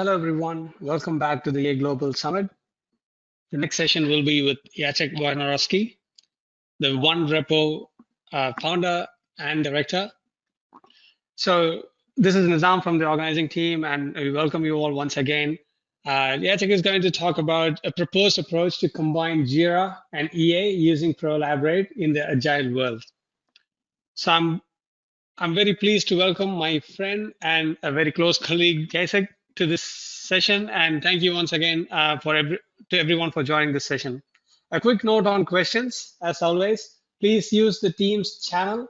Hello, everyone. Welcome back to the A Global Summit. The next session will be with Jacek Wojnarowski, the One Repo founder and director. So this is Nizam from the organizing team, and we welcome you all once again. Jacek is going to talk about a proposed approach to combine Jira and EA using Prolaborate in the Agile world. So I'm very pleased to welcome my friend and a very close colleague, Jacek, to this session. And thank you once again to everyone for joining this session. A quick note on questions, as always, please use the Teams channel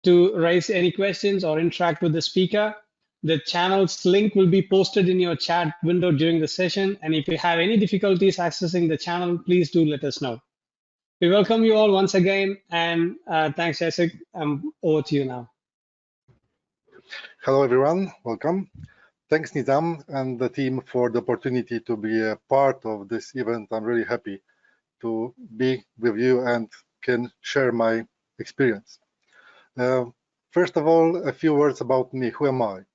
to raise any questions or interact with the speaker. The channel's link will be posted in your chat window during the session. And if you have any difficulties accessing the channel, please do let us know. We welcome you all once again. And thanks, Jacek. Over to you now. Hello, everyone. Welcome. Thanks, Nizam and the team for the opportunity to be a part of this event. I'm really happy to be with you and can share my experience. First of all, a few words about me. Who am I?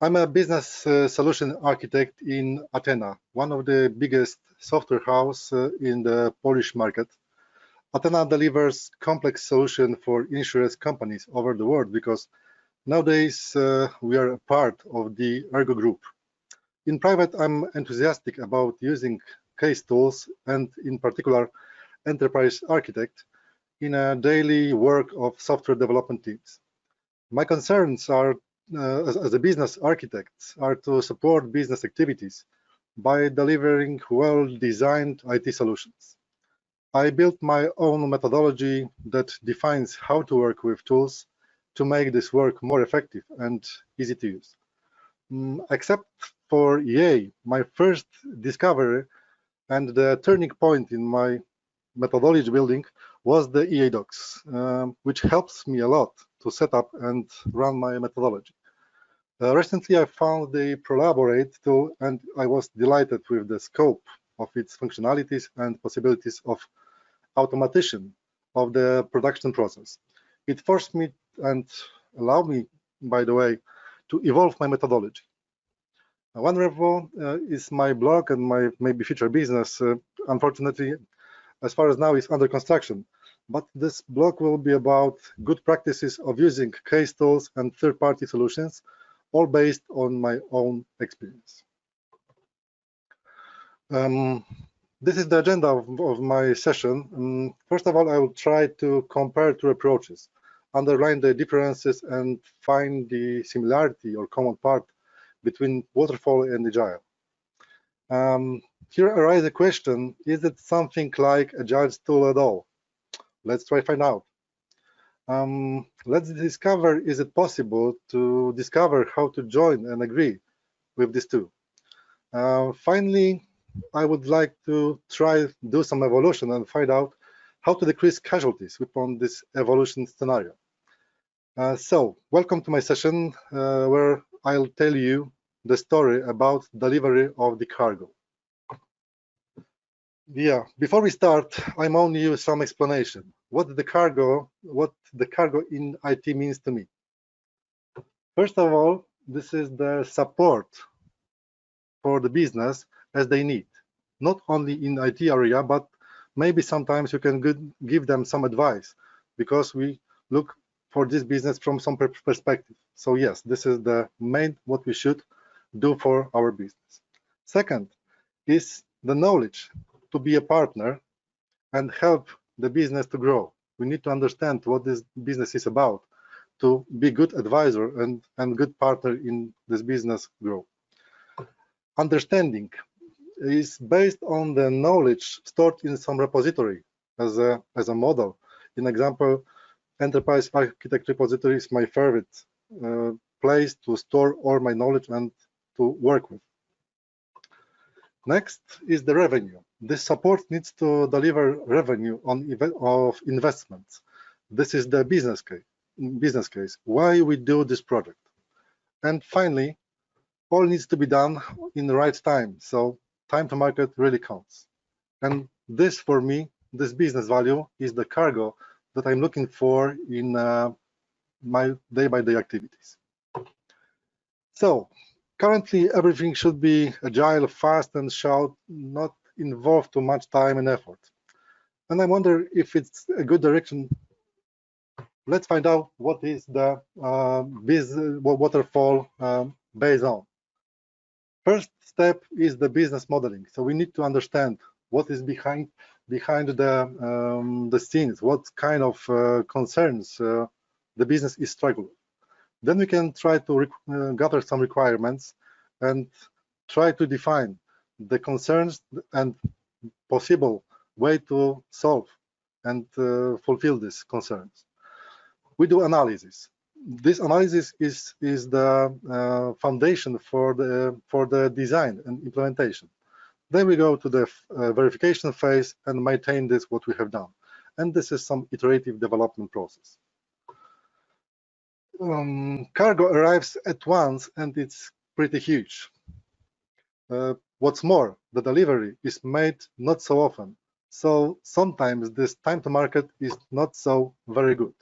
I'm a business solution architect in Athena, one of the biggest software house in the Polish market. Athena delivers complex solutions for insurance companies over the world because nowadays, we are a part of the Ergo Group. In private, I'm enthusiastic about using case tools and, in particular, enterprise architect in a daily work of software development teams. My concerns are, as a business architect, are to support business activities by delivering well-designed IT solutions. I built my own methodology that defines how to work with tools to make this work more effective and easy to use. Except for EA, my first discovery and the turning point in my methodology building was the EA docs, which helps me a lot to set up and run my methodology. Recently, I found the Prolaborate tool, and I was delighted with the scope of its functionalities and possibilities of automation of the production process. It forced me and allowed me, by the way, to evolve my methodology. One Repo is my blog and my maybe future business. Unfortunately, as far as now, is under construction. But this blog will be about good practices of using case tools and third-party solutions, all based on my own experience. This is the agenda of my session. First of all, I will try to compare two approaches, underline the differences and find the similarity or common part between Waterfall and Agile. Here arises a question, is it something like Agile's tool at all? Let's try to find out. Let's discover, is it possible to discover how to join and agree with these two? Finally, I would like to try do some evolution and find out how to decrease casualties upon this evolution scenario. So, welcome to my session where I'll tell you the story about delivery of the cargo. Yeah, before we start, I'm only you some explanation. What the cargo in IT means to me. First of all, this is the support for the business as they need, not only in IT area, but maybe sometimes you can give them some advice because we look for this business from some perspective. So yes, this is the main what we should do for our business. Second is the knowledge to be a partner and help the business to grow. We need to understand what this business is about to be good advisor and good partner in this business grow. Understanding is based on the knowledge stored in some repository as a model. In example, enterprise architect repository is my favorite place to store all my knowledge and to work with. Next is the revenue. This support needs to deliver revenue of investments. This is the business case. Why we do this project. And finally, all needs to be done in the right time. So time to market really counts. And this, for me, this business value is the cargo that I'm looking for in my day-by-day activities. So Currently, everything should be agile, fast, and shall not involve too much time and effort. And I wonder if it's a good direction. Let's find out what is the waterfall based on. First step is the business modeling. So we need to understand what is behind the scenes, what kind of concerns the business is struggling. Then we can try to gather some requirements and try to define the concerns and possible way to solve and fulfill these concerns. We do analysis. This analysis is the foundation for the design and implementation. Then we go to the verification phase and maintain this what we have done. And this is some iterative development process. Cargo arrives at once and it's pretty huge. What's more, the delivery is made not so often. So sometimes this time to market is not so very good.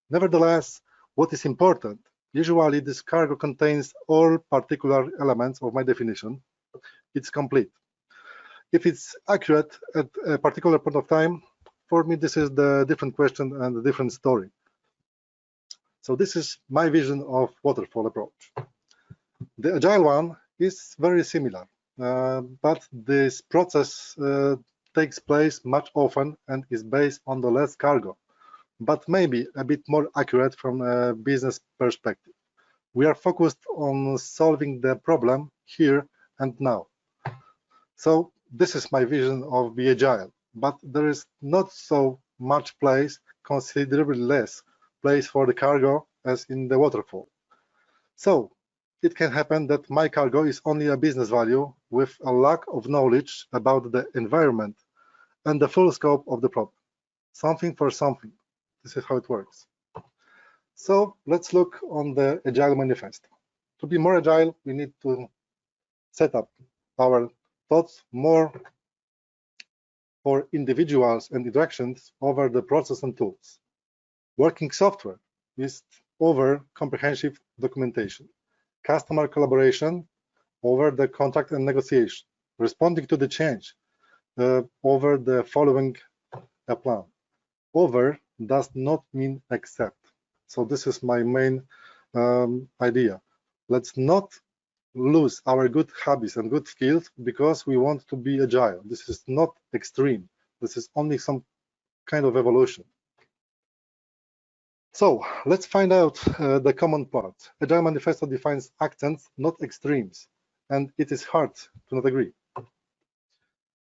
Nevertheless, what is important, usually this cargo contains all particular elements of my definition. It's complete. If it's accurate at a particular point of time, for me, this is the different question and the different story. So this is my vision of waterfall approach. The agile one is very similar, but this process takes place much often and is based on the less cargo, but maybe a bit more accurate from a business perspective. We are focused on solving the problem here and now. So this is my vision of the agile, but there is not so much place, considerably less place for the cargo as in the waterfall. So it can happen that my cargo is only a business value with a lack of knowledge about the environment and the full scope of the problem. Something for something. This is how it works. So let's look on the Agile manifesto. To be more agile, we need to set up our thoughts more for individuals and interactions over the process and tools. Working software is over comprehensive documentation. Customer collaboration over the contract and negotiation. Responding to the change over the following a plan. Over does not mean accept. So this is my main idea. Let's not lose our good habits and good skills because we want to be agile. This is not extreme. This is only some kind of evolution. So let's find out the common part. Agile Manifesto defines accents, not extremes, and it is hard to not agree.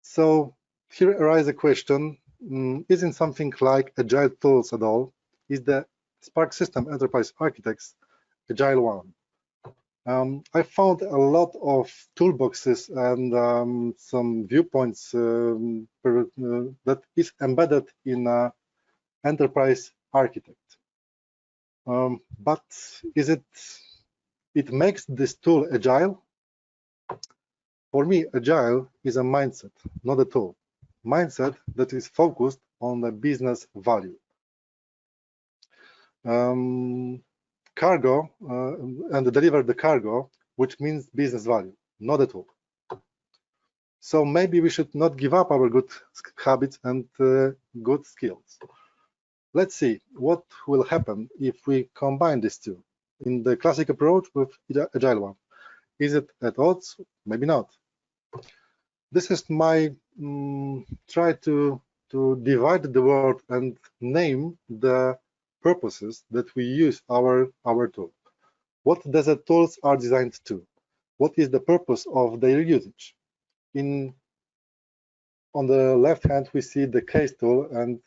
So here arises a question, isn't something like Agile tools at all? Is the Sparx system enterprise architects Agile one? I found a lot of toolboxes and some viewpoints that is embedded in enterprise architect. But is it makes this tool agile? For me, agile is a mindset, not a tool. Mindset that is focused on the business value. Cargo and deliver the cargo, which means business value, not a tool. So maybe we should not give up our good habits and good skills. Let's see what will happen if we combine these two in the classic approach with Agile one. Is it at odds? Maybe not. This is my try to divide the word and name the purposes that we use our tool. What does the tools are designed to? What is the purpose of their usage? On the left hand, we see the case tool and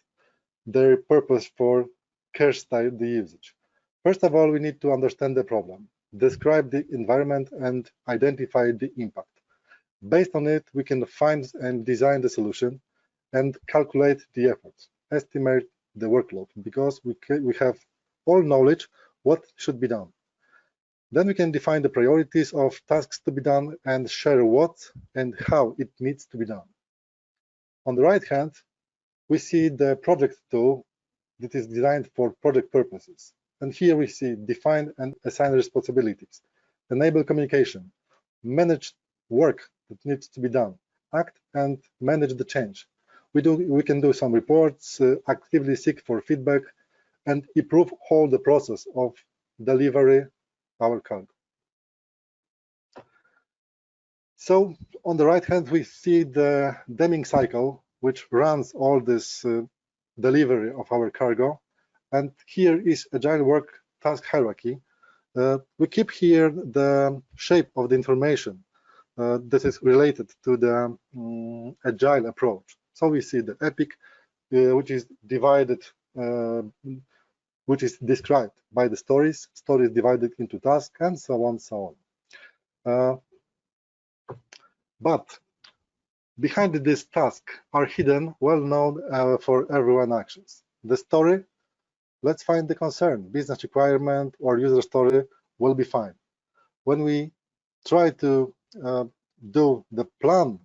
their purpose for care style the usage. First of all, we need to understand the problem, describe the environment, and identify the impact. Based on it, we can find and design the solution and calculate the efforts, estimate the workload, because we have all knowledge what should be done. Then we can define the priorities of tasks to be done and share what and how it needs to be done. On the right hand, we see the project tool that is designed for project purposes. And here we see define and assign responsibilities, enable communication, manage work that needs to be done, act and manage the change. We can do some reports, actively seek for feedback, and improve whole the process of delivery our cargo. So on the right hand, we see the Deming cycle, which runs all this delivery of our cargo. And here is Agile work task hierarchy. We keep here the shape of the information that is related to the Agile approach. So we see the epic, which is divided, which is described by the stories divided into tasks, and so on, so on. But behind this task are hidden, well-known for everyone actions. The story, let's find the concern, business requirement or user story will be fine. When we try to do the plan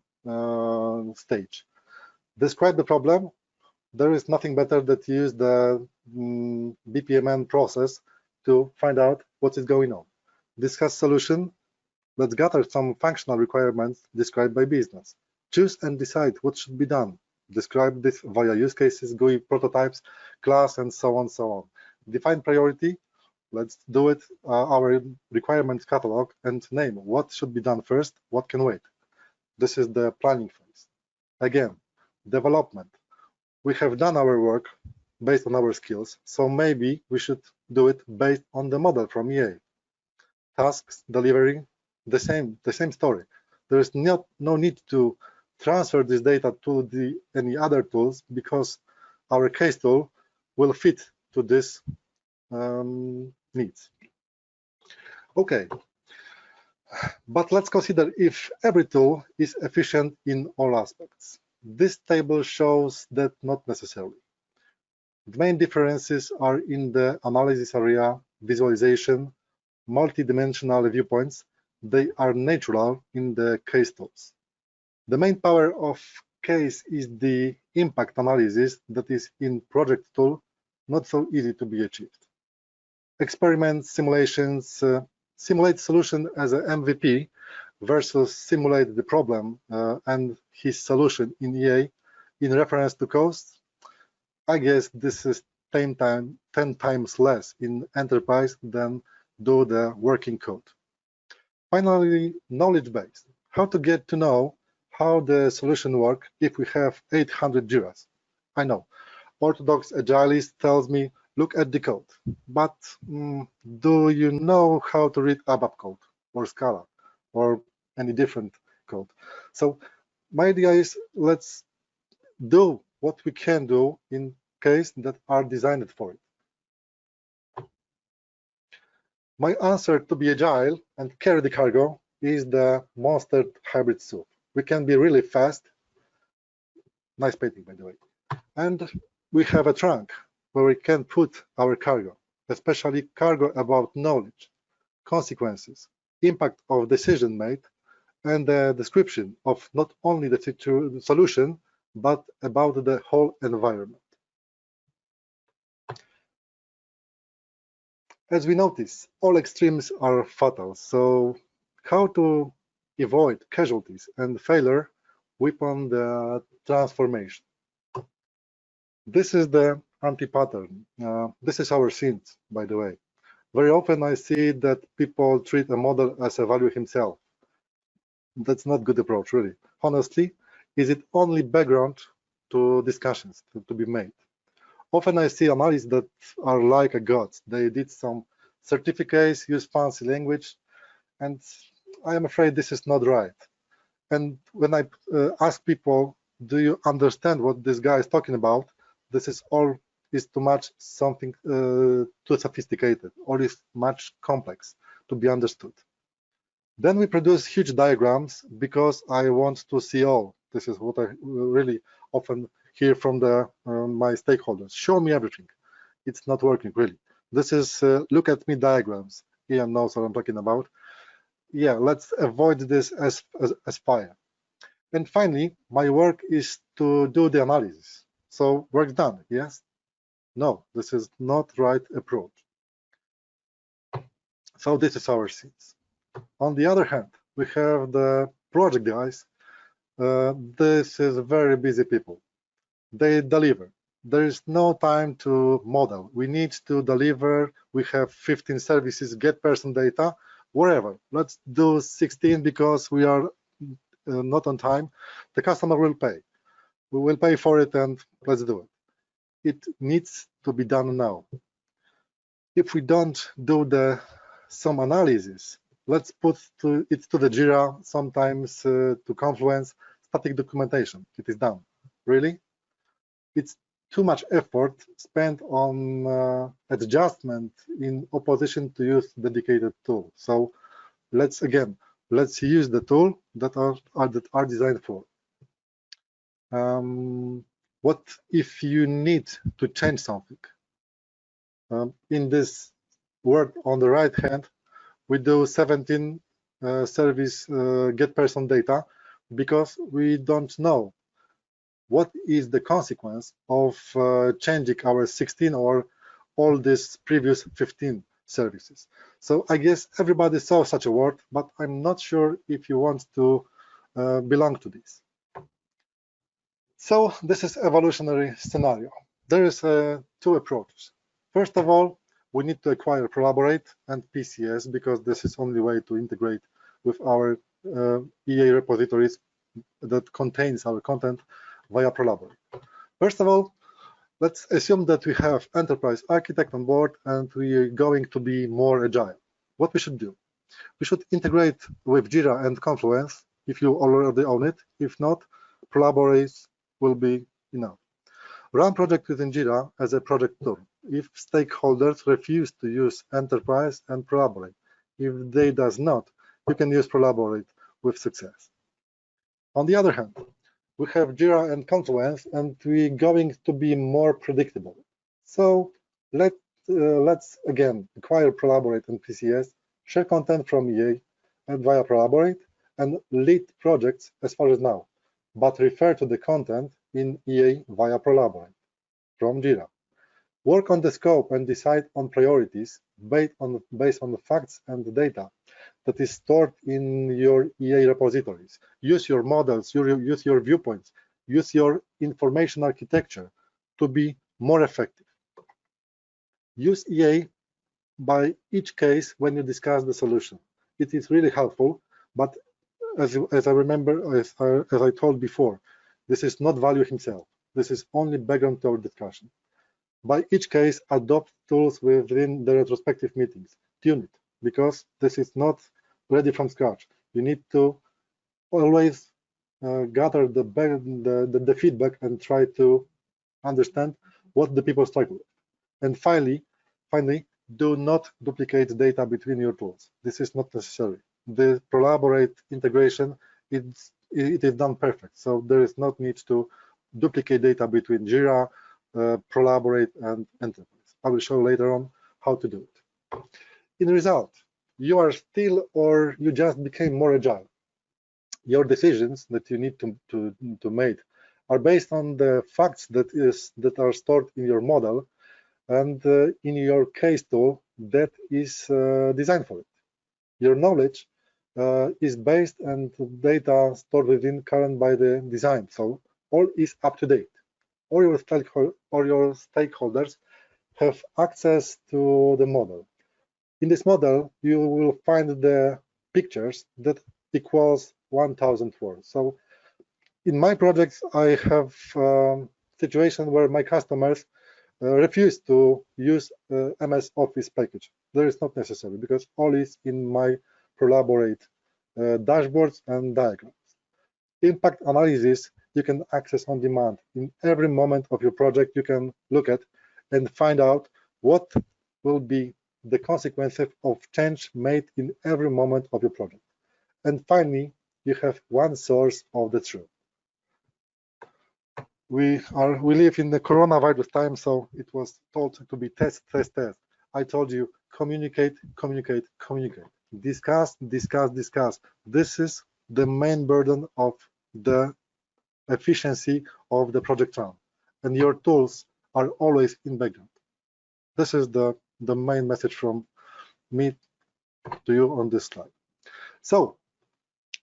stage, describe the problem, there is nothing better than to use the BPMN process to find out what is going on. Discuss solution, let's gather some functional requirements described by business. Choose and decide what should be done. Describe this via use cases, GUI prototypes, class, and so on, so on. Define priority. Let's do it, our requirements catalog, and name what should be done first, what can wait. This is the planning phase. Again, development. We have done our work based on our skills, so maybe we should do it based on the model from EA. Tasks, delivery, the same story. There is no need to transfer this data to any other tools because our case tool will fit to this needs. Okay, but let's consider if every tool is efficient in all aspects. This table shows that not necessarily. The main differences are in the analysis area, visualization, multi-dimensional viewpoints. They are natural in the case tools. The main power of case is the impact analysis that is in project tool, not so easy to be achieved. Experiments, simulations, simulate solution as an MVP versus simulate the problem and his solution in EA in reference to costs. I guess this is 10 times less in enterprise than do the working code. Finally, knowledge base. How to get to know how the solution works if we have 800 Jiras. I know, orthodox agilist tells me, look at the code, but do you know how to read ABAP code or Scala or any different code? So my idea is let's do what we can do in case that are designed for it. My answer to be agile and carry the cargo is the monster hybrid soup. We can be really fast. Nice painting, by the way. And we have a trunk where we can put our cargo, especially cargo about knowledge, consequences, impact of decision made, and the description of not only the solution, but about the whole environment. As we notice, all extremes are fatal. So how to avoid casualties and failure weapon the transformation. This is the anti-pattern. This is our sins, by the way. Very often I see that people treat a model as a value himself. That's not a good approach, really. Honestly, is it only background to discussions to be made? Often I see analysts that are like a gods. They did some certificates, use fancy language, and I am afraid this is not right. And when I ask people, do you understand what this guy is talking about? This is all is too much something too sophisticated, or is much complex to be understood. Then we produce huge diagrams because I want to see all. This is what I really often hear from my stakeholders. Show me everything. It's not working really. This is look at me diagrams. Ian knows what I'm talking about. Yeah, let's avoid this as fire. And finally, my work is to do the analysis. So work done, yes? No, this is not right approach. So this is our sins. On the other hand, we have the project guys. This is very busy people. They deliver. There is no time to model. We need to deliver. We have 15 services, get person data, wherever. Let's do 16 because we are not on time. The customer will pay. We will pay for it and let's do it. It needs to be done now. If we don't do some analysis, let's put it to the Jira, sometimes to Confluence, static documentation. It is done. Really? It's too much effort spent on adjustment in opposition to use dedicated tool. So let's use the tool that are designed for. What if you need to change something? In this word on the right hand, we do 17 service get person data because we don't know what is the consequence of changing our 16 or all these previous 15 services. So I guess everybody saw such a word, but I'm not sure if you want to belong to this. So this is evolutionary scenario. There is two approaches. First of all, we need to acquire Prolaborate and PCS because this is only way to integrate with our EA repositories that contains our content via Prolaborate. First of all, let's assume that we have enterprise architect on board and we are going to be more agile. What we should do? We should integrate with Jira and Confluence if you already own it. If not, Prolaborate will be enough. Run project within Jira as a project tool. If stakeholders refuse to use enterprise and Prolaborate, if they does not, you can use Prolaborate with success. On the other hand, we have Jira and Confluence, and we're going to be more predictable. So let's again acquire Prolaborate and PCS, share content from EA and via Prolaborate, and lead projects as far as now, but refer to the content in EA via Prolaborate from Jira. Work on the scope and decide on priorities based on the facts and the data that is stored in your EA repositories. Use your models, use your viewpoints, use your information architecture to be more effective. Use EA by each case when you discuss the solution. It is really helpful, but as I remember, as I told before, this is not value himself. This is only background to our discussion. By each case, adopt tools within the retrospective meetings. Tune it, because this is not ready from scratch. You need to always gather the feedback and try to understand what the people struggle with. And finally, do not duplicate data between your tools. This is not necessary. The Prolaborate integration, it is done perfect. So there is no need to duplicate data between Jira, Prolaborate, and Enterprise. I will show later on how to do it. In result, you are still or you just became more agile. Your decisions that you need to make are based on the facts that are stored in your model and in your case tool that is designed for it. Your knowledge is based and data stored within current by the design. So all is up to date. Or your stakeholders have access to the model. In this model, you will find the pictures that equals 1,000 words. So in my projects, I have a situation where my customers refuse to use MS Office package. There is not necessary because all is in my Prolaborate dashboards and diagrams. Impact analysis you can access on demand. In every moment of your project, you can look at and find out what will be the consequences of change made in every moment of your project. And finally, you have one source of the truth. We live in the coronavirus time, so it was told to be test. I told you communicate. Discuss. This is the main burden of the efficiency of the project run, and your tools are always in background. This is the main message from me to you on this slide. So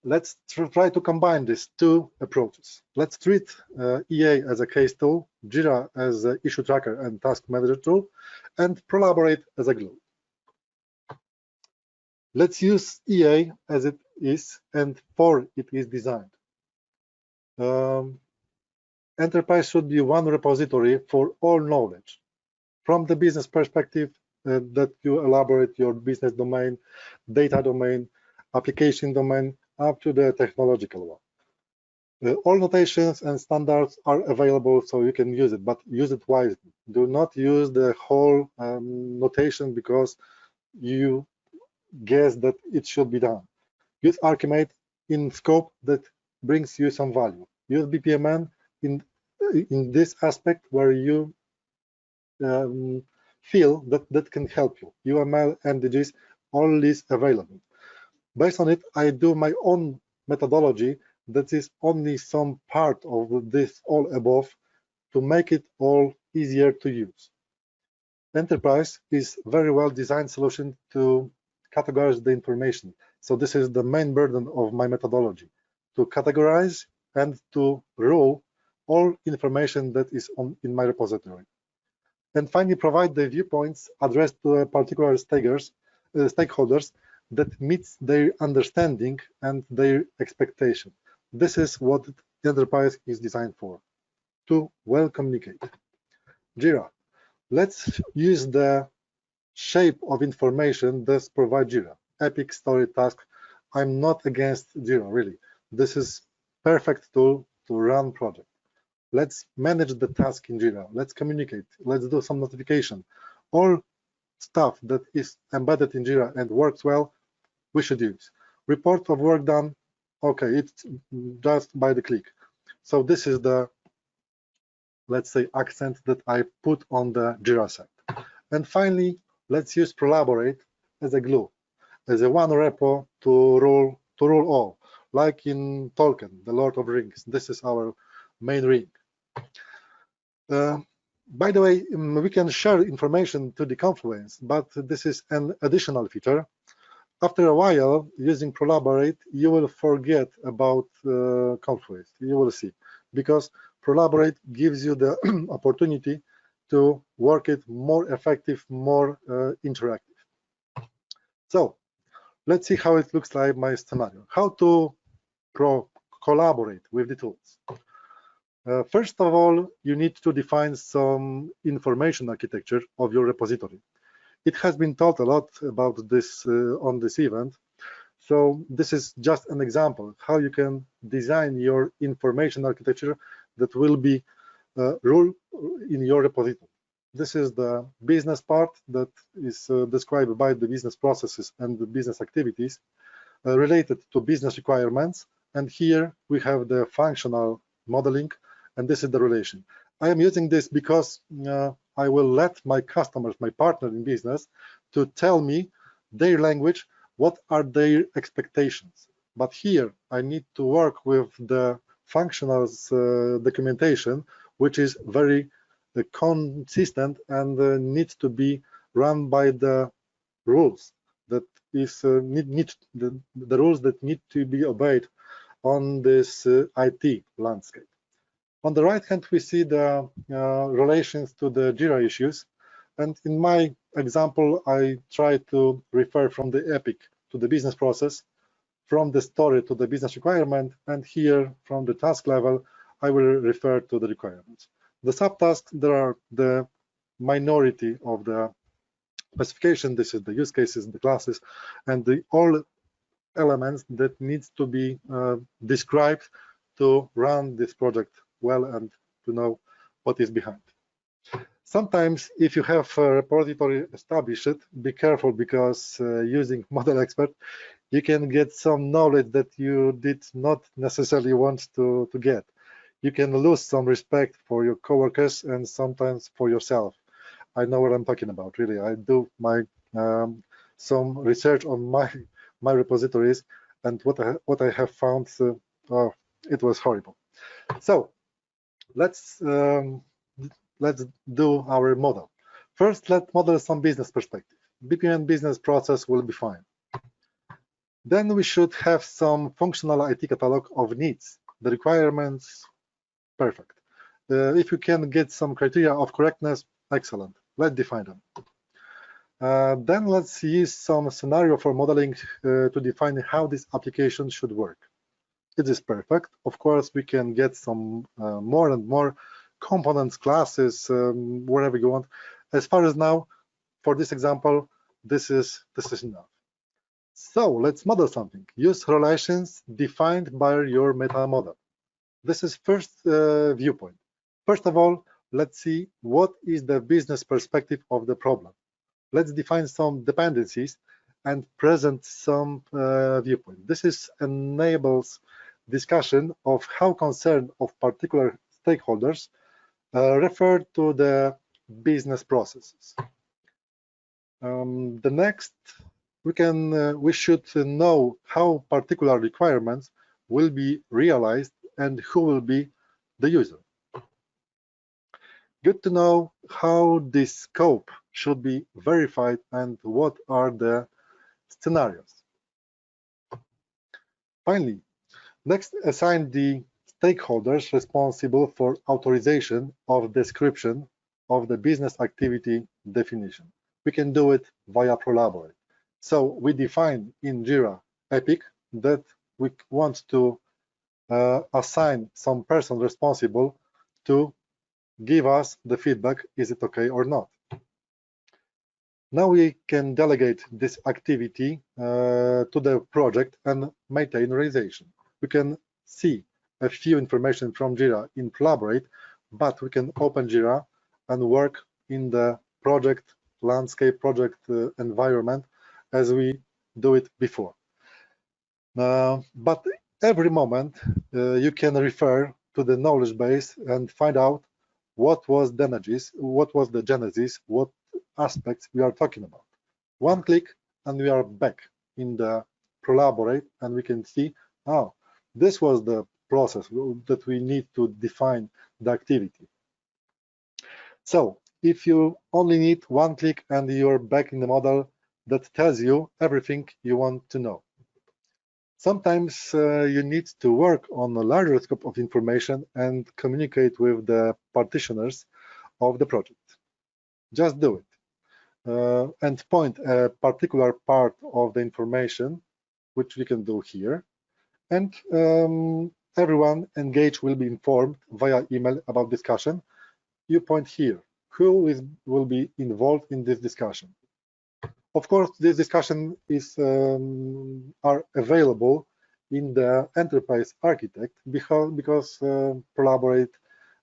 let's try to combine these two approaches. Let's treat EA as a case tool, Jira as an issue tracker and task manager tool, and Prolaborate as a glue. Let's use EA as it is and for it is designed. Enterprise should be one repository for all knowledge. From the business perspective, that you elaborate your business domain, data domain, application domain, up to the technological one. All notations and standards are available, so you can use it, but use it wisely. Do not use the whole notation because you guess that it should be done. Use Archimate in scope that brings you some value. Use BPMN in this aspect where you feel that can help you. UML, MDGs, all is available. Based on it, I do my own methodology that is only some part of this all above to make it all easier to use. Enterprise is very well designed solution to categorize the information. So this is the main burden of my methodology, to categorize and to rule all information that is in my repository. And finally, provide the viewpoints addressed to particular stakeholders that meets their understanding and their expectation. This is what the enterprise is designed for, to well communicate. Jira. Let's use the shape of information that provide Jira. Epic, story, task. I'm not against Jira, really. This is perfect tool to run project. Let's manage the task in Jira. Let's communicate. Let's do some notification. All stuff that is embedded in Jira and works well, we should use. Report of work done. Okay, it's just by the click. So this is the, let's say, accent that I put on the Jira side. And finally, let's use Prolaborate as a glue, as a one repo to rule all, like in Tolkien, the Lord of Rings. This is our main ring. By the way, we can share information to the Confluence, but this is an additional feature. After a while, using Prolaborate, you will forget about Confluence. You will see, because Prolaborate gives you the opportunity to work it more effective, more interactive. So let's see how it looks like my scenario. How to collaborate with the tools. First of all, you need to define some information architecture of your repository. It has been taught a lot about this on this event. So this is just an example how you can design your information architecture that will be rule in your repository. This is the business part that is described by the business processes and the business activities related to business requirements. And here we have the functional modeling, and this is the relation. I am using this because I will let my customers, my partner in business, to tell me their language, what are their expectations. But here I need to work with the functional documentation, which is very consistent and needs to be run by the rules that is the rules that need to be obeyed on this IT landscape. On the right hand, we see the relations to the Jira issues. And in my example, I try to refer from the epic to the business process, from the story to the business requirement, and here from the task level, I will refer to the requirements. The subtasks, there are the minority of the specification. This is the use cases, the classes, and the all elements that needs to be described to run this project well and to know what is behind. Sometimes if you have a repository established, be careful, because using model expert, you can get some knowledge that you did not necessarily want to get. You can lose some respect for your coworkers and sometimes for yourself. I know what I'm talking about, really. I do my some research on my repositories, and what I have found, it was horrible. So let's do our model. First, let's model some business perspective. BPMN business process will be fine. Then we should have some functional IT catalog of needs, the requirements, perfect. If you can get some criteria of correctness, excellent. Let's define them. Then let's use some scenario for modeling to define how this application should work. It is perfect. Of course, we can get some more and more components, classes, wherever you want. As far as now, for this example, this is enough. So let's model something. Use relations defined by your meta model. This is first viewpoint. First of all, let's see what is the business perspective of the problem. Let's define some dependencies and present some viewpoint. This enables discussion of how concern of particular stakeholders refer to the business processes. The next, we should know how particular requirements will be realized and who will be the user. Good to know how this scope should be verified and what are the scenarios. Finally, next, assign the stakeholders responsible for authorization of description of the business activity definition. We can do it via Prolaborate. So we define in Jira Epic that we want to assign some person responsible to give us the feedback, is it okay or not? Now we can delegate this activity to the project and maintain realization. We can see a few information from Jira in Prolaborate, but we can open Jira and work in the project landscape, project environment as we do it before. But every moment you can refer to the knowledge base and find out what was the genesis, what aspects we are talking about. One click and we are back in the Prolaborate and we can see, oh, this was the process that we need to define the activity. So if you only need one click and you're back in the model, that tells you everything you want to know. Sometimes you need to work on a larger scope of information and communicate with the practitioners of the project. Just do it and point a particular part of the information, which we can do here, and everyone engaged will be informed via email about discussion. You point here, who will be involved in this discussion. Of course, this discussion are available in the enterprise architect because Prolaborate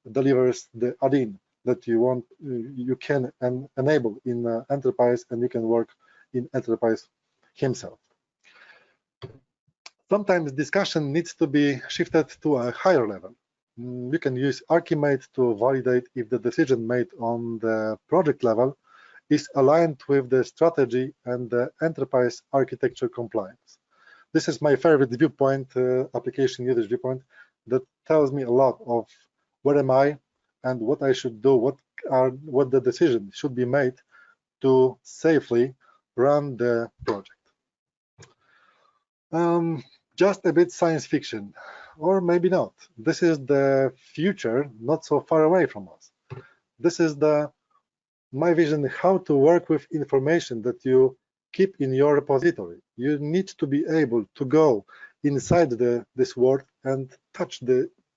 delivers the add-in that you can enable in enterprise, and you can work in enterprise himself. Sometimes discussion needs to be shifted to a higher level. You can use Archimate to validate if the decision made on the project level is aligned with the strategy and the enterprise architecture compliance. This is my favorite viewpoint, application usage viewpoint, that tells me a lot of where am I and what I should do, what the decision should be made to safely run the project. Just a bit science fiction, or maybe not. This is the future, not so far away from us. This is my vision, how to work with information that you keep in your repository. You need to be able to go inside this world and touch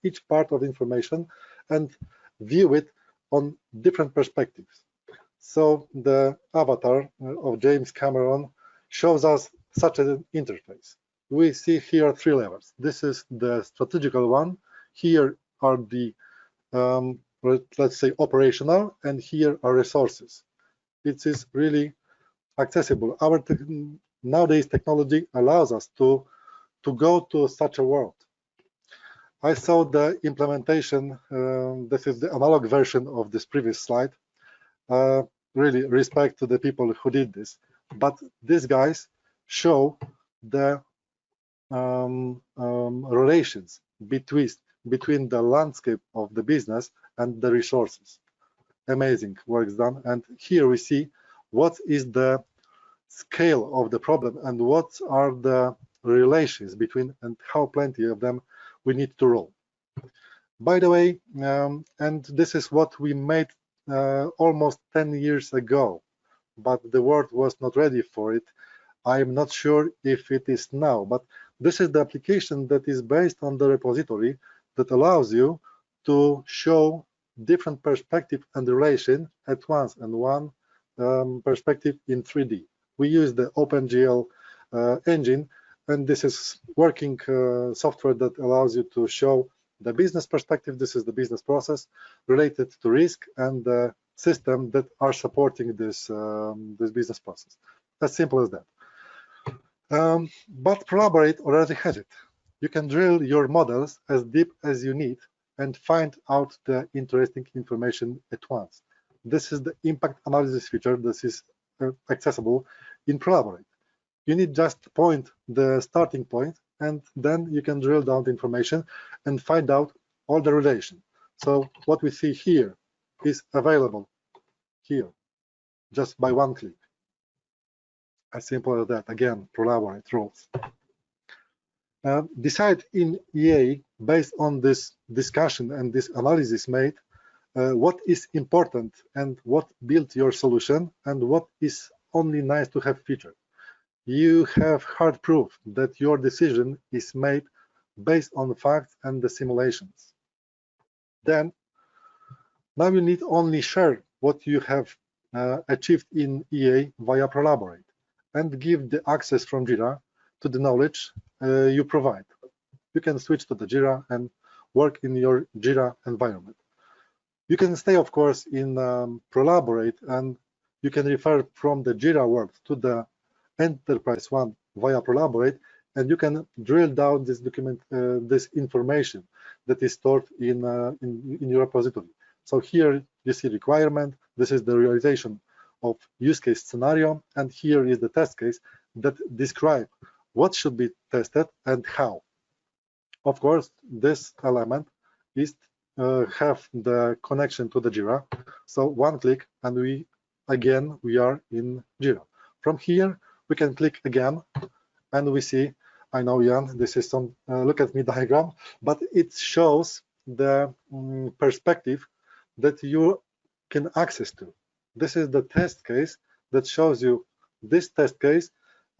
each part of information and view it on different perspectives. So the avatar of James Cameron shows us such an interface. We see here 3 levels. This is the strategical one. Here are the let's say operational, and here are resources. It is really accessible. Our nowadays technology allows us to go to such a world. I saw the implementation. This is the analog version of this previous slide. Really respect to the people who did this, but these guys show the relations between the landscape of the business and the resources. Amazing work done. And here we see what is the scale of the problem and what are the relations between and how plenty of them we need to roll. By the way, and this is what we made almost 10 years ago, but the world was not ready for it. I'm not sure if it is now, but this is the application that is based on the repository that allows you to show different perspective and relation at once, and one perspective in 3D. We use the OpenGL engine, and this is working software that allows you to show the business perspective. This is the business process related to risk and the system that are supporting this, this business process. As simple as that. But Prolaborate already has it. You can drill your models as deep as you need and find out the interesting information at once. This is the impact analysis feature that is accessible in Prolaborate. You need just to point the starting point, and then you can drill down the information and find out all the relation. So what we see here is available here, just by one click. As simple as that. Again, Prolaborate rules. Decide in EA, based on this discussion and this analysis made, what is important and what built your solution and what is only nice to have feature. You have hard proof that your decision is made based on the facts and the simulations. Then, now you need only share what you have achieved in EA via Prolaborate and give the access from Jira to the knowledge you provide. You can switch to the Jira and work in your Jira environment. You can stay, of course, in Prolaborate, and you can refer from the Jira world to the Enterprise one via Prolaborate, and you can drill down this document, this information that is stored in your repository. So here you see requirement. This is the realization of use case scenario, and here is the test case that describe what should be tested and how. Of course, this element is have the connection to the Jira. So one click, and we are in Jira. From here, we can click again, and we see. I know, Jan, this is some look at me diagram, but it shows the perspective that you can access to. This is the test case that shows you this test case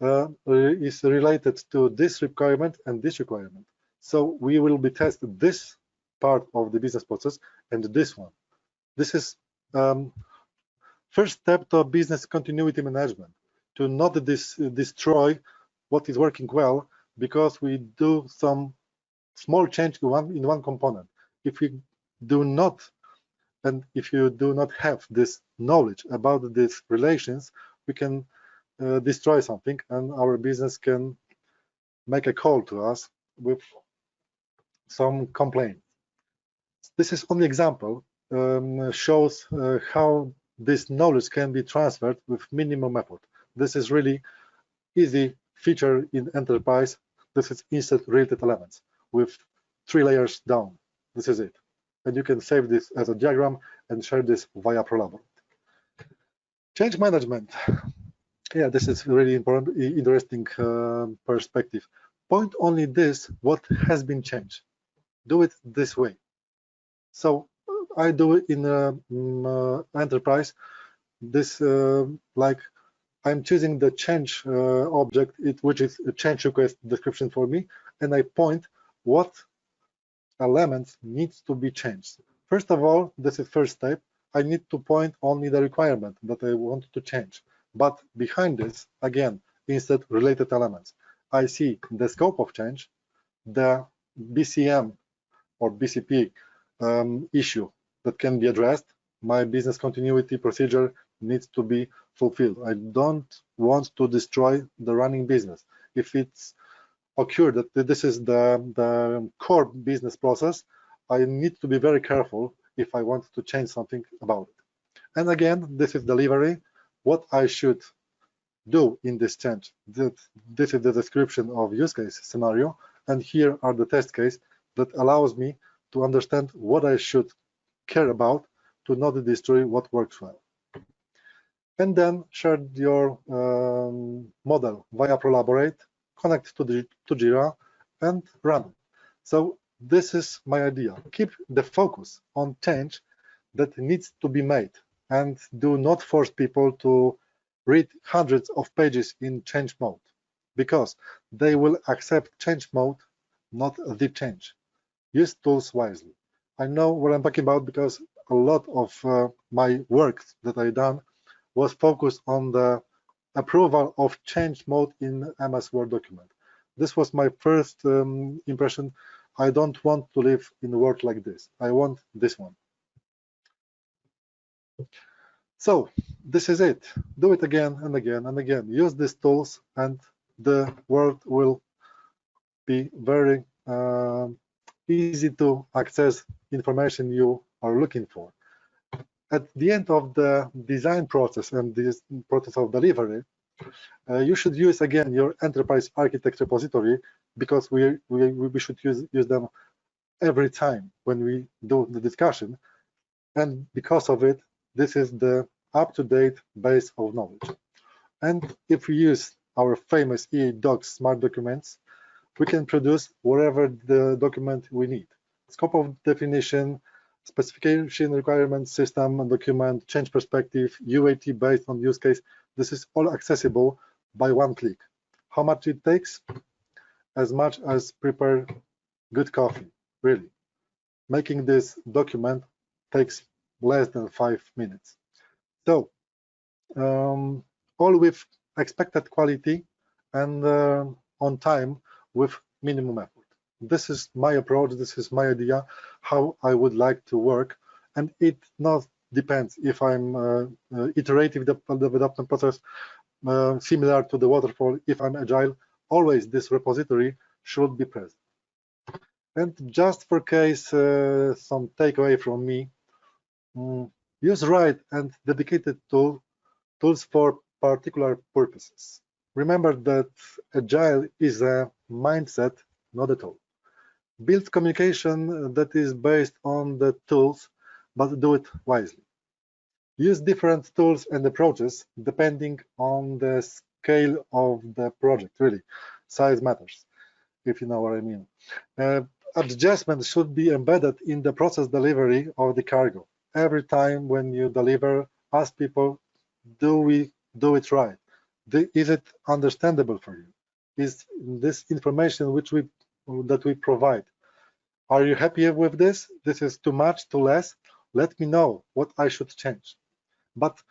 is related to this requirement and this requirement. So we will be testing this part of the business process and this one. This is first step to business continuity management, to not destroy what is working well because we do some small change in one component. If we do not, and if you do not have this knowledge about these relations, we can destroy something, and our business can make a call to us with some complaint. This is only example, shows how this knowledge can be transferred with minimum effort. This is really easy feature in enterprise. This is instant related elements with 3 layers down. This is it. And you can save this as a diagram and share this via Prolaborate. Change management. Yeah, this is really important, interesting perspective. Point only this, what has been changed. Do it this way. So I do it in enterprise. This like I'm choosing the change object, which is a change request description for me, and I point what elements needs to be changed. First of all, this is first step. I need to point only the requirement that I want to change. But behind this, again, instead related elements, I see the scope of change, the BCM or BCP issue that can be addressed. My business continuity procedure needs to be fulfilled. I don't want to destroy the running business. If it's occurred that this is the core business process, I need to be very careful if I want to change something about it. And again, this is delivery. What I should do in this change. This is the description of use case scenario, and here are the test case that allows me to understand what I should care about to not destroy what works well. And then share your model via Prolaborate connect to Jira, and run. So this is my idea. Keep the focus on change that needs to be made, and do not force people to read hundreds of pages in change mode, because they will accept change mode, not the change. Use tools wisely. I know what I'm talking about because a lot of my work that I done was focused on the approval of change mode in MS Word document. This was my first impression. I don't want to live in a world like this. I want this one. So this is it. Do it again and again and again. Use these tools, and the world will be very easy to access information you are looking for. At the end of the design process and this process of delivery, you should use again your enterprise architect repository, because we should use them every time when we do the discussion. And because of it, this is the up-to-date base of knowledge. And if we use our famous EA Docs smart documents, we can produce whatever the document we need. Scope of definition, specification, requirements, system and document, change perspective, UAT based on use case. This is all accessible by one click. How much it takes? As much as prepare good coffee, really. Making this document takes less than 5 minutes. So all with expected quality and on time with minimum effort. This is my approach. This is my idea how I would like to work, and it not depends if I'm iterative development process similar to the Waterfall. If I'm Agile, always this repository should be present. And just for case some takeaway from me, use right and dedicated tools for particular purposes. Remember that Agile is a mindset, not a tool. Build communication that is based on the tools, but do it wisely. Use different tools and approaches depending on the scale of the project, really. Size matters, if you know what I mean. Adjustments should be embedded in the process delivery of the cargo. Every time when you deliver, ask people, do we do it right? Is it understandable for you? Is this information that we provide, are you happy with this? This is too much, too less? Let me know what I should change. But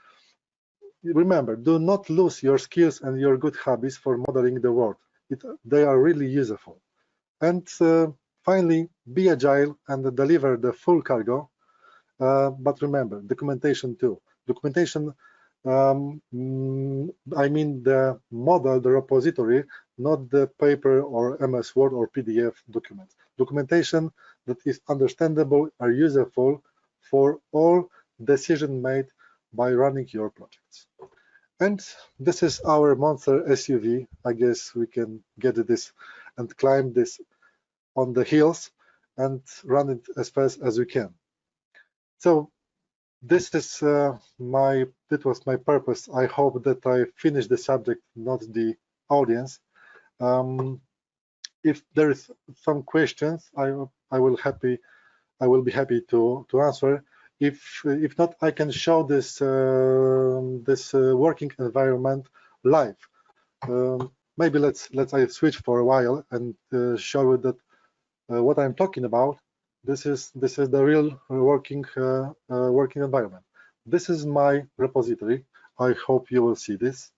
remember, do not lose your skills and your good habits for modeling the world. They are really useful. And finally, be agile and deliver the full cargo. But remember, documentation too. Documentation, I mean the model, the repository, not the paper or MS Word or PDF documents. Documentation that is understandable or useful for all decisions made by running your projects. And this is our monster SUV. I guess we can get this and climb this on the hills and run it as fast as we can. So this is that was my purpose. I hope that I finished the subject, not the audience. If there is some questions, I will be happy to answer. If not, I can show this working environment live. Maybe let's I switch for a while and show you that what I'm talking about. This is the real working environment. This is my repository. I hope you will see this.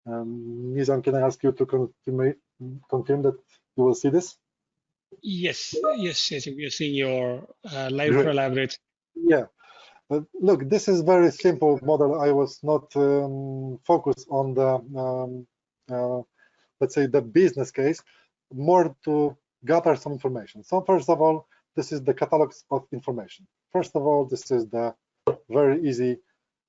Nizam, can I ask you to confirm that you will see this? Yes, we are seeing your live Prolaborate. Yeah. Look, this is very simple model. I was not focused on the, let's say, the business case, more to gather some information. So first of all, this is the catalogs of information. First of all, this is the very easy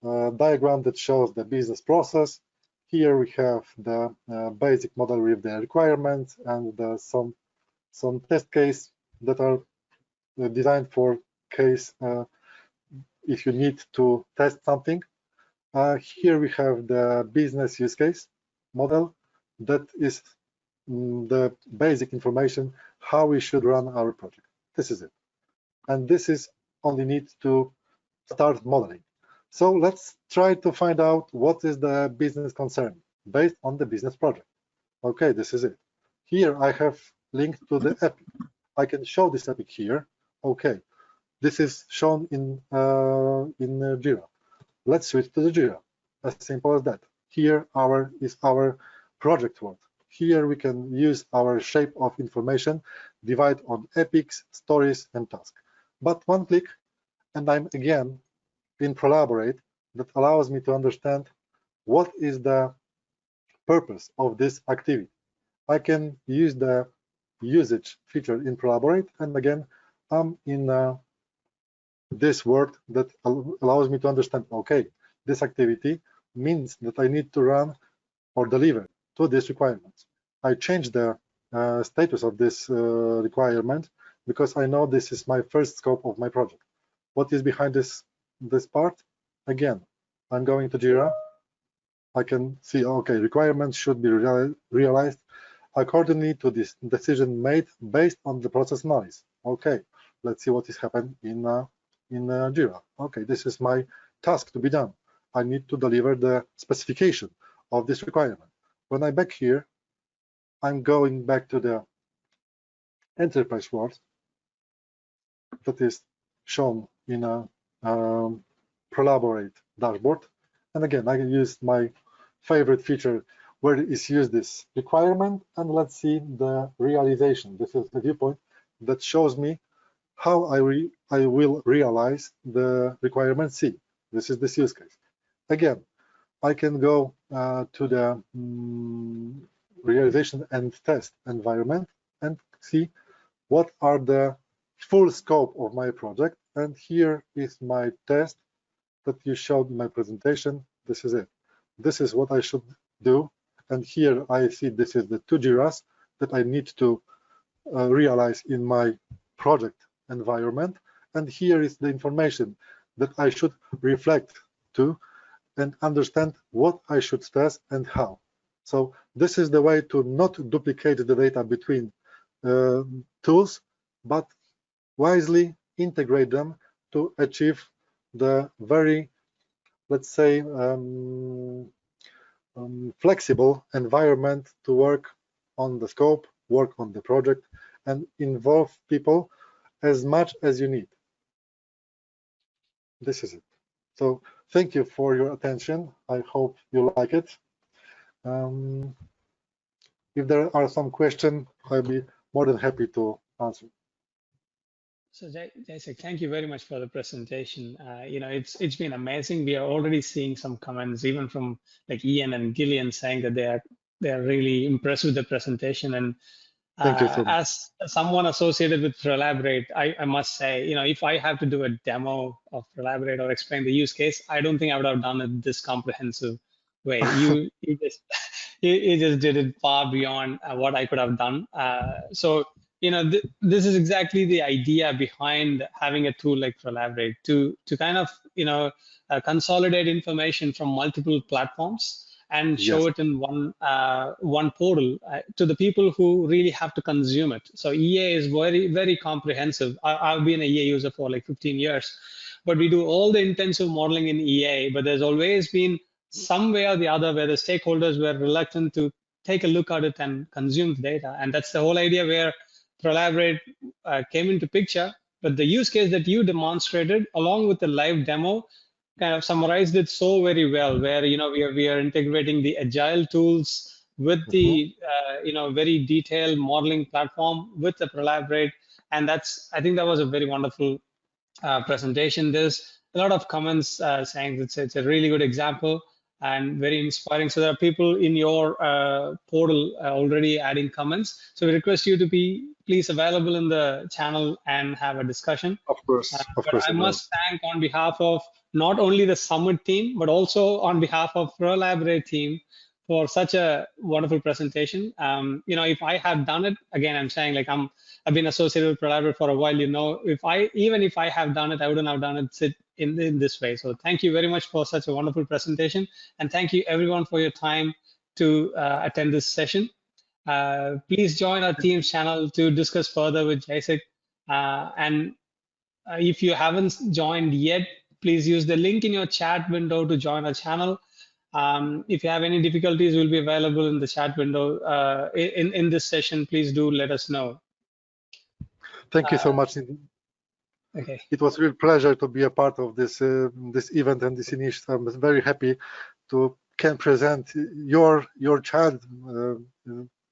diagram that shows the business process. Here we have the basic model with the requirements and some test case that are designed for case if you need to test something. Here we have the business use case model. that is the basic information how we should run our project. This is it. And this is only need to start modeling. So let's try to find out what is the business concern based on the business project. Okay, this is it. Here I have linked to the epic. I can show this epic here. Okay, this is shown in Jira. Let's switch to the Jira. As simple as that. Here is our project world. Here we can use our shape of information, divide on epics, stories, and tasks. But one click, and I'm again in Prolaborate that allows me to understand what is the purpose of this activity. I can use the usage feature in Prolaborate, and again, I'm in this word that allows me to understand, okay, this activity means that I need to run or deliver to these requirements. I change the status of this requirement because I know this is my first scope of my project. What is behind this part? Again, I'm going to Jira. I can see, okay, requirements should be realized accordingly to this decision made based on the process knowledge. Okay, let's see what is happened in Jira. Okay, this is my task to be done. I need to deliver the specification of this requirement. When I'm back here, I'm going back to the enterprise world that is shown in a Prolaborate dashboard. And again, I can use my favorite feature where is used this requirement, and let's see the realization. This is the viewpoint that shows me how I will realize the requirement C. This is this use case. Again, I can go to the realization and test environment and see what are the full scope of my project. And here is my test that you showed in my presentation. This is it. This is what I should do. And here I see this is the 2 Jiras that I need to realize in my project environment. And here is the information that I should reflect to and understand what I should test and how. So this is the way to not duplicate the data between tools, but wisely integrate them to achieve the very, let's say, flexible environment to work on the scope, work on the project, and involve people as much as you need. This is it. So thank you for your attention. I hope you like it. If there are some questions, I'll be more than happy to answer. So Jacek, thank you very much for the presentation. It's been amazing. We are already seeing some comments, even from like Ian and Gillian, saying that they are really impressed with the presentation. And thank you so much. As someone associated with Prolaborate, I must say, if I have to do a demo of Prolaborate or explain the use case, I don't think I would have done it this comprehensive way. You just did it far beyond what I could have done. This is exactly the idea behind having a tool like Prolaborate to kind of consolidate information from multiple platforms and show it in one portal to the people who really have to consume it. So EA is very, very comprehensive. I've been an EA user for like 15 years, but we do all the intensive modeling in EA, but there's always been some way or the other where the stakeholders were reluctant to take a look at it and consume the data. And that's the whole idea where Prolaborate came into picture. But the use case that you demonstrated along with the live demo kind of summarized it so very well, where we are integrating the Agile tools with the very detailed modeling platform with the Prolaborate, and I think that was a very wonderful presentation. There's a lot of comments saying it's a really good example and very inspiring. So there are people in your portal already adding comments. So we request you to be please available in the channel and have a discussion. Of course, of course. I must thank on behalf of not only the Summit team, but also on behalf of Prolaborate team for such a wonderful presentation. If I have done it, again, I'm saying like I've been associated with Prolaborate for a while. Even if I have done it, I wouldn't have done it in this way. So thank you very much for such a wonderful presentation, and thank you everyone for your time to attend this session. Please join our Teams channel to discuss further with Jacek. And if you haven't joined yet, please use the link in your chat window to join our channel. If you have any difficulties, we'll be available in the chat window in this session. Please do let us know. Thank you so much. Okay. It was a real pleasure to be a part of this this event and this initiative. I'm very happy to can present your child.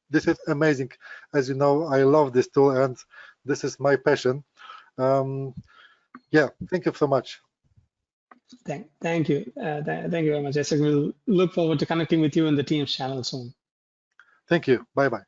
This is amazing. As you know, I love this tool and this is my passion. Yeah, thank you so much. Thank you. Thank you very much, Jacek. We'll look forward to connecting with you in the Teams channel soon. Thank you. Bye-bye.